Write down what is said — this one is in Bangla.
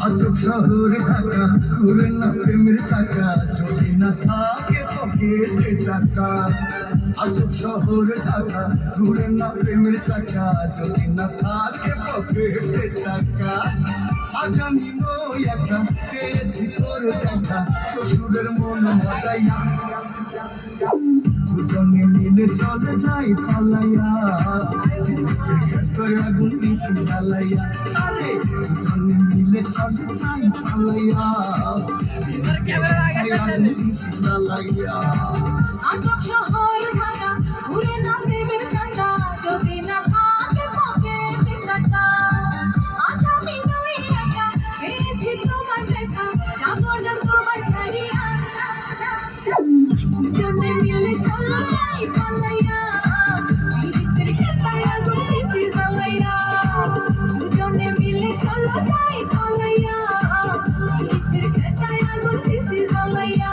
আজব শহর ঢাকা ঘুরে না প্রেমের চাকা যদি না থাকে পকেটে টাকা আজব শহর ঢাকা ঘুরে না প্রেমের চাকা যদি না থাকে পকেটে টাকা আজ আমি নই একা পেয়েছি তোর দেখা শ্বশুরের মন মজাইয়া দুজনে মিলে চলে যাই পালাইয়া তোর আগুন পিছি জ্বালাইয়া আরে দুজনে মিলে চলে যাই পালাইয়া আগুন পিছি জ্বালাইয়া আজব শহর ঢাকা ঘুরে না প্রেমের চাকা যদি না থাকে পকেটে টাকা আজ আমি নই একা পেয়েছি তোমার দেখা যাবো না তোমার ছাড়িয়া দুজনে মিলে চলো যাই পালাইয়া ভিতরে খেতায় আগুন পিছি জ্বালাইয়া দুজনে মিলে চলো যাই পালাইয়া ভিতরে খেতায় আগুন পিছি জ্বালাইয়া